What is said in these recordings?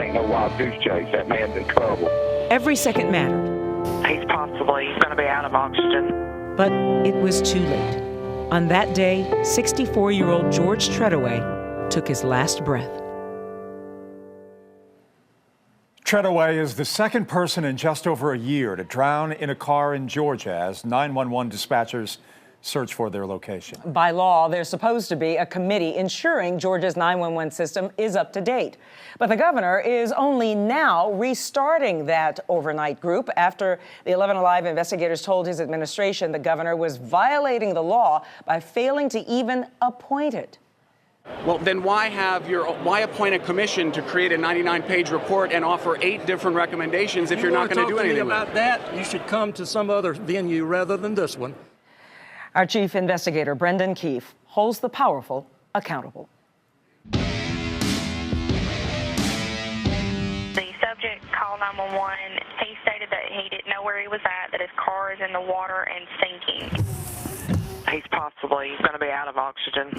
ain't no wild goose chase. That man's in trouble. Every second mattered. He's possibly going to be out of oxygen. But it was too late. On that day, 64-year-old George Treadaway took his last breath. Treadaway is the second person in just over a year to drown in a car in Georgia as 911 dispatchers search for their location. By law, there's supposed to be a committee ensuring Georgia's 911 system is up to date. But the governor is only now restarting that overnight group after the 11 Alive investigators told his administration the governor was violating the law by failing to even appoint it. Well, then why appoint a commission to create a 99-page report and offer 8 different recommendations if you're not going to do anything about that? You should come to some other venue rather than this one. Our chief investigator, Brendan Keefe, holds the powerful accountable. The subject called 911. He stated that he didn't know where he was at, that his car is in the water and sinking. He's possibly going to be out of oxygen.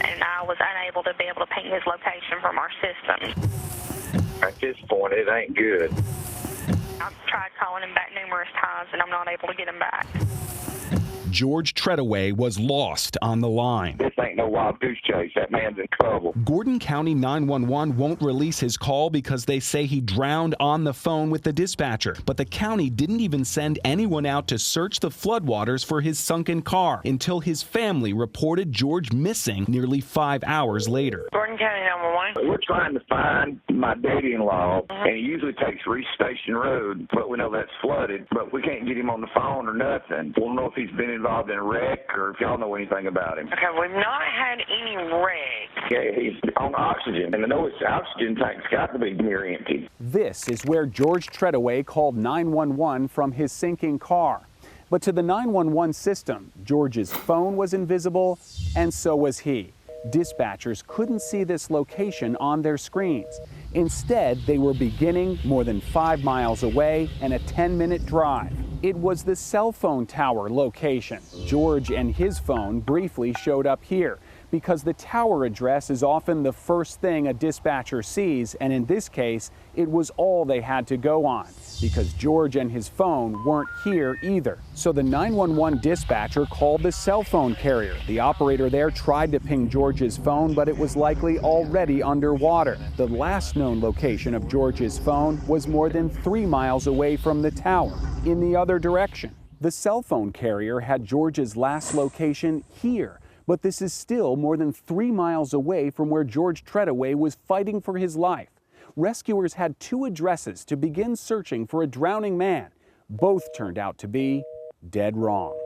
And I was unable to be able to ping his location from our system. At this point, it ain't good. I've tried calling him back numerous times, and I'm not able to get him back. George Treadaway was lost on the line. This ain't no wild goose chase. That man's in trouble. Gordon County 911 won't release his call because they say he drowned on the phone with the dispatcher. But the county didn't even send anyone out to search the floodwaters for his sunken car until his family reported George missing nearly 5 hours later. Gordon County 911. We're trying to find my daddy-in-law, and he usually takes Reese Station Road, but we know that's flooded. But we can't get him on the phone or nothing. We don't know if he's been involved in a wreck or if y'all know anything about him. Okay, we've not had any wreck. Yeah, he's on oxygen, and I know his oxygen tank's got to be near empty. This is where George Treadaway called 911 from his sinking car. But to the 911 system, George's phone was invisible, and so was he. Dispatchers couldn't see this location on their screens. Instead, they were beginning more than 5 miles away and a 10-minute drive. It was the cell phone tower location. George and his phone briefly showed up here because the tower address is often the first thing a dispatcher sees, and in this case, it was all they had to go on because George and his phone weren't here either. So the 911 dispatcher called the cell phone carrier. The operator there tried to ping George's phone, but it was likely already underwater. The last known location of George's phone was more than 3 miles away from the tower, in the other direction. The cell phone carrier had George's last location here, but this is still more than 3 miles away from where George Treadaway was fighting for his life. Rescuers had 2 addresses to begin searching for a drowning man. Both turned out to be dead wrong.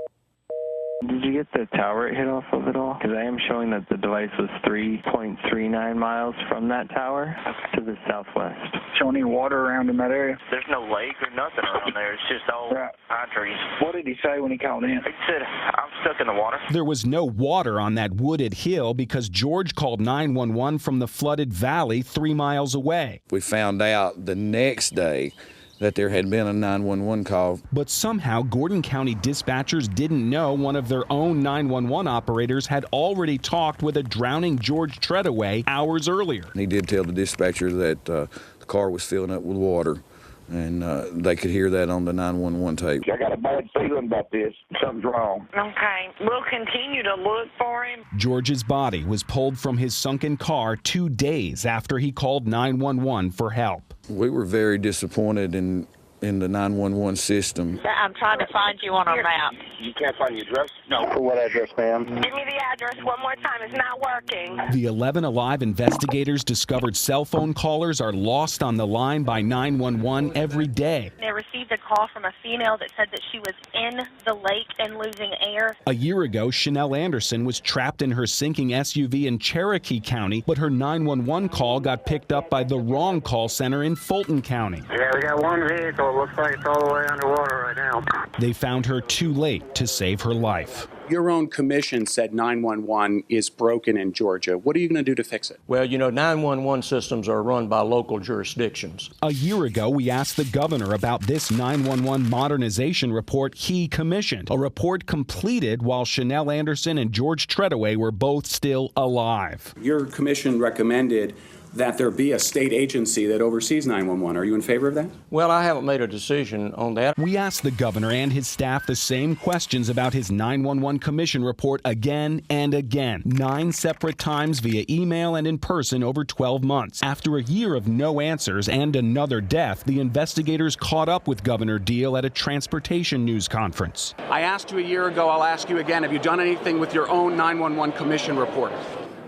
Did you get the tower it hit off of at all? Because I am showing that the device was 3.39 miles from that tower to the southwest. Show any water around in that area? There's no lake or nothing around there. It's just all pine trees. What did he say when he called in? He said, I'm stuck in the water. There was no water on that wooded hill because George called 911 from the flooded valley 3 miles away. We found out the next day that there had been a 911 call. But somehow Gordon County dispatchers didn't know one of their own 911 operators had already talked with a drowning George Treadaway hours earlier. He did tell the dispatcher that the car was filling up with water, and they could hear that on the 911 tape. I got a bad feeling about this. Something's wrong. Okay, we'll continue to look for him. George's body was pulled from his sunken car 2 days after he called 911 for help. We were very disappointed in the 911 system. I'm trying to find you on our map. You can't find your address? No. For what address, ma'am? Give me the address one more time. It's not working. The 11 Alive investigators discovered cell phone callers are lost on the line by 911 every day. They received a call from a female that said that she was in the lake and losing air. A year ago, Shanell Anderson was trapped in her sinking SUV in Cherokee County, but her 911 call got picked up by the wrong call center in Fulton County. Yeah, we got one vehicle. It looks like it's all the way underwater right now. They found her too late to save her life. Your own commission said 911 is broken in Georgia. What are you going to do to fix it? Well, 911 systems are run by local jurisdictions. A year ago, we asked the governor about this 911 modernization report he commissioned, a report completed while Shanell Anderson and George Treadaway were both still alive. Your commission recommended that there be a state agency that oversees 911. Are you in favor of that? Well, I haven't made a decision on that. We asked the governor and his staff the same questions about his 911 commission report again and again, 9 separate times via email and in person over 12 months. After a year of no answers and another death, the investigators caught up with Governor Deal at a transportation news conference. I asked you a year ago, I'll ask you again, have you done anything with your own 911 commission report?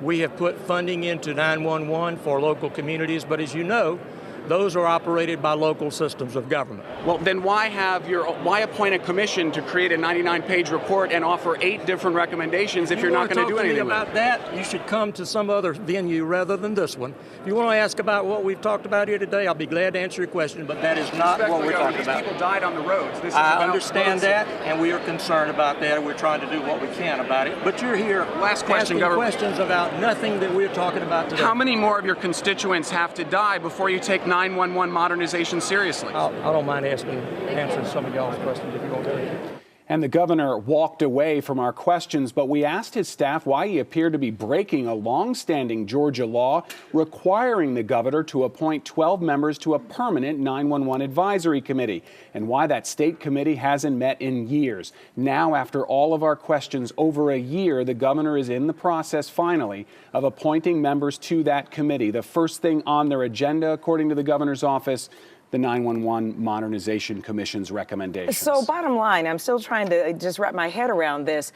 We have put funding into 911 for local communities, but as you know, those are operated by local systems of government. Well, then why appoint a commission to create a 99-page report and offer 8 different recommendations if you're not going to do anything about that? You should come to some other venue rather than this one. If you want to ask about what we've talked about here today, I'll be glad to answer your question, but that is not what we're talking about. These people died on the roads. I understand that, and we are concerned about that, and we're trying to do what we can about it. But you're here asking questions about nothing that we're talking about today. How many more of your constituents have to die before you take 911 modernization seriously? I don't mind answering some of y'all's questions if you want to. And the governor walked away from our questions, but we asked his staff why he appeared to be breaking a long-standing Georgia law requiring the governor to appoint 12 members to a permanent 911 advisory committee, and why that state committee hasn't met in years. Now, after all of our questions over a year, the governor is in the process, finally, of appointing members to that committee. The first thing on their agenda, according to the governor's office, the 911 Modernization Commission's recommendations. So bottom line, I'm still trying to just wrap my head around this.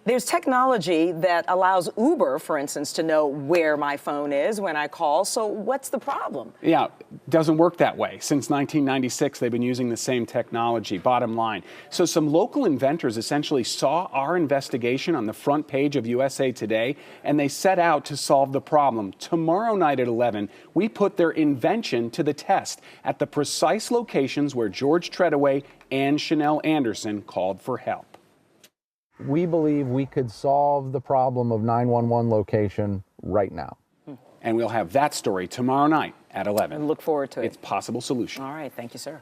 There's technology that allows Uber, for instance, to know where my phone is when I call. So what's the problem? Yeah, it doesn't work that way. Since 1996, they've been using the same technology, bottom line. So some local inventors essentially saw our investigation on the front page of USA Today, and they set out to solve the problem. Tomorrow night at 11, we put their invention to the test at the precise locations where George Treadaway and Shanell Anderson called for help. We believe we could solve the problem of 911 location right now. And we'll have that story tomorrow night at 11. And look forward to it. It's Possible Solution. All right. Thank you, sir.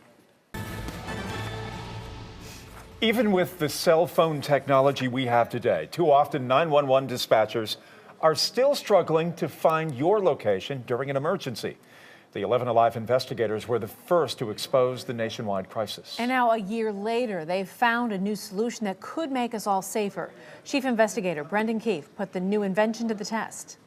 Even with the cell phone technology we have today, too often 911 dispatchers are still struggling to find your location during an emergency. The 11 Alive investigators were the first to expose the nationwide crisis. And now, a year later, they've found a new solution that could make us all safer. Chief Investigator Brendan Keefe put the new invention to the test.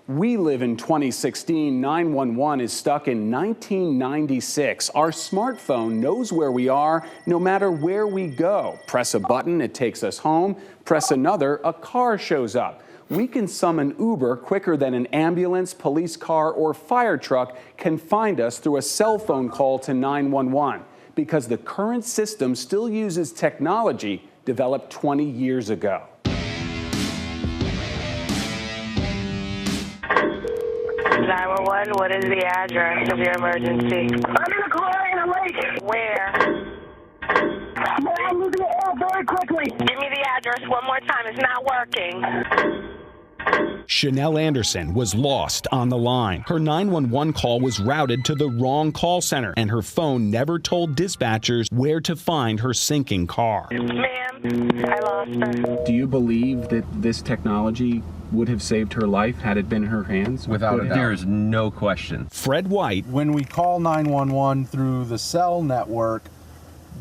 We live in 2016. 911 is stuck in 1996. Our smartphone knows where we are no matter where we go. Press a button, it takes us home. Press another, a car shows up. We can summon Uber quicker than an ambulance, police car, or fire truck can find us through a cell phone call to 911, because the current system still uses technology developed 20 years ago. 911, what is the address of your emergency? I'm in a car in a lake. Where? I'm moving it out very quickly. Give me the address one more time. It's not working. Shanell Anderson was lost on the line. Her 911 call was routed to the wrong call center, and her phone never told dispatchers where to find her sinking car. Ma'am, I lost her. Do you believe that this technology would have saved her life had it been in her hands? Without a doubt. There is no question. Fred White. When we call 911 through the cell network,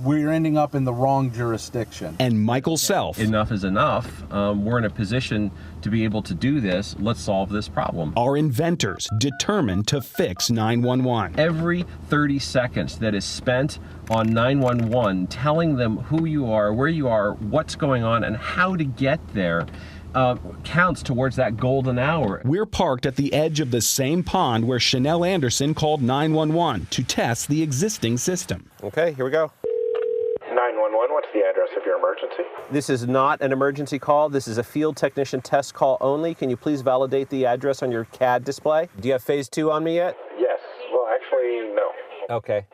we're ending up in the wrong jurisdiction. And Michael Self. Enough is enough. We're in a position to be able to do this. Let's solve this problem. Are inventors determined to fix 911. Every 30 seconds that is spent on 911, telling them who you are, where you are, what's going on, and how to get there, counts towards that golden hour. We're parked at the edge of the same pond where Shanell Anderson called 911 to test the existing system. Okay, here we go. 911, what's the address of your emergency? This is not an emergency call. This is a field technician test call only. Can you please validate the address on your CAD display? Do you have phase 2 on me yet? Yes. Well, actually, no. Okay.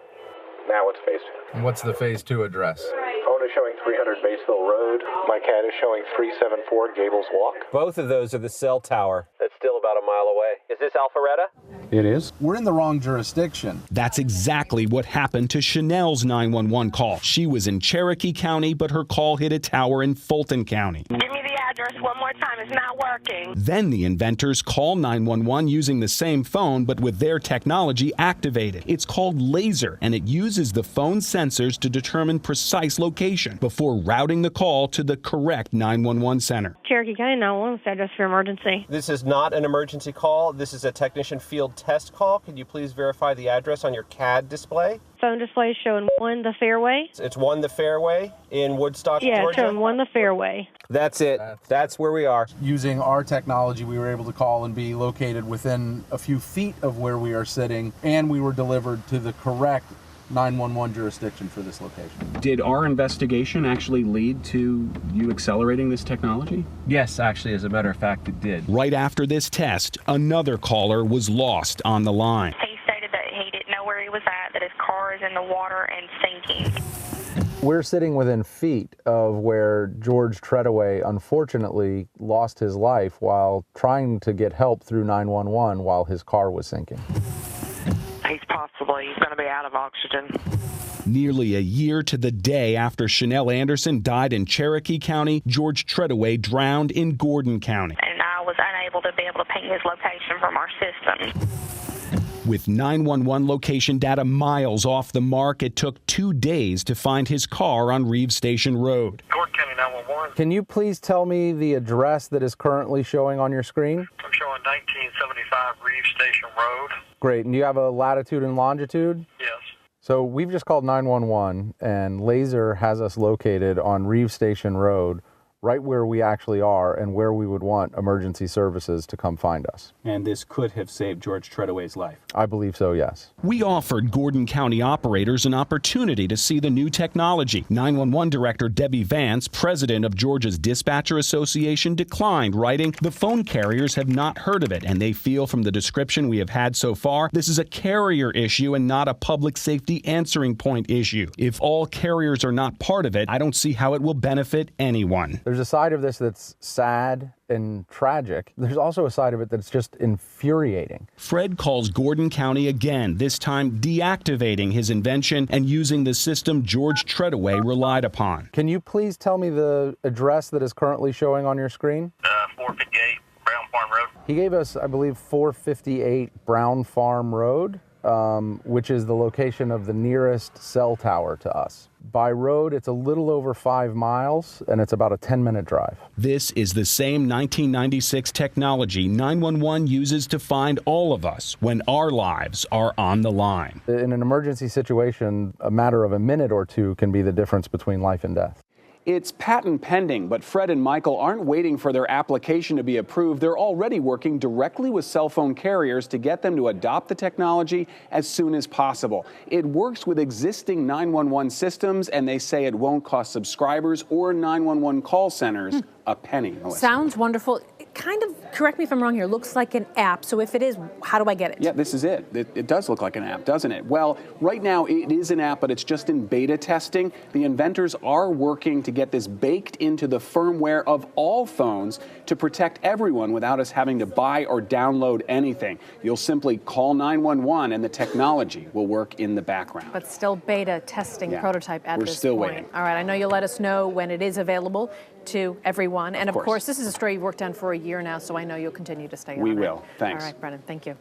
Now it's phase 2. And what's the phase 2 address? Phone is showing 300 Batesville Road. My CAD is showing 374 Gables Walk. Both of those are the cell tower. That's still about a mile away. Is this Alpharetta? It is. We're in the wrong jurisdiction. That's exactly what happened to Shanell's 911 call. She was in Cherokee County, but her call hit a tower in Fulton County. Give me the address one more time. It's not working. Then the inventors call 911 using the same phone, but with their technology activated. It's called Laser, and it uses the phone sensors to determine precise location before routing the call to the correct 911 center. Cherokee County 911 address for emergency. This is not an emergency call. This is a technician field test call. Could you please verify the address on your CAD display? Phone display showing 1 the Fairway. It's 1 the Fairway in Woodstock, Yeah, Georgia? showing 1 the Fairway. That's it. That's where we are. Using our technology, we were able to call and be located within a few feet of where we are sitting, and we were delivered to the correct 911 jurisdiction for this location. Did our investigation actually lead to you accelerating this technology? Yes, actually, as a matter of fact, it did. Right after this test, another caller was lost on the line. He stated that he didn't know where he was at, that his car is in the water and sinking. We're sitting within feet of where George Treadaway unfortunately lost his life while trying to get help through 911 while his car was sinking. He's going to be out of oxygen. Nearly a year to the day after Shanell Anderson died in Cherokee County, George Treadaway drowned in Gordon County. And I was unable to be able to ping his location from our system. With 911 location data miles off the mark, it took 2 days to find his car on Reeves Station Road. Gordon County 911. Can you please tell me the address that is currently showing on your screen? I'm showing 1975 Reeves Station Road. Great. And do you have a latitude and longitude? Yes. So we've just called 911, and Laser has us located on Reeves Station Road, right where we actually are and where we would want emergency services to come find us. And this could have saved George Treadaway's life. I believe so, yes. We offered Gordon County operators an opportunity to see the new technology. 911 Director Debbie Vance, president of Georgia's Dispatcher Association, declined, writing, "The phone carriers have not heard of it, and they feel from the description we have had so far, this is a carrier issue and not a public safety answering point issue. If all carriers are not part of it, I don't see how it will benefit anyone." There's a side of this that's sad and tragic. There's also a side of it that's just infuriating. Fred calls Gordon County again, this time deactivating his invention and using the system George Treadaway relied upon. Can you please tell me the address that is currently showing on your screen? 458 Brown Farm Road. He gave us, I believe, 458 Brown Farm Road, which is the location of the nearest cell tower to us. By road, it's a little over 5 miles, and it's about a 10-minute drive. This is the same 1996 technology 911 uses to find all of us when our lives are on the line. In an emergency situation, a matter of a minute or two can be the difference between life and death. It's patent pending, but Fred and Michael aren't waiting for their application to be approved. They're already working directly with cell phone carriers to get them to adopt the technology as soon as possible. It works with existing 911 systems, and they say it won't cost subscribers or 911 call centers a penny. Melissa. Sounds wonderful. It kind of, correct me if I'm wrong here, looks like an app. So if it is, how do I get it? Yeah, this is it. It does look like an app, doesn't it? Well, right now it is an app, but it's just in beta testing. The inventors are working to get this baked into the firmware of all phones to protect everyone without us having to buy or download anything. You'll simply call 911 and the technology will work in the background. But still beta testing prototype at this point. We're still waiting. All right, I know you'll let us know when it is available to everyone. And of course, this is a story you've worked on for a year now, so I know you'll continue to stay on it. We will. Thanks. All right, Brennan, thank you.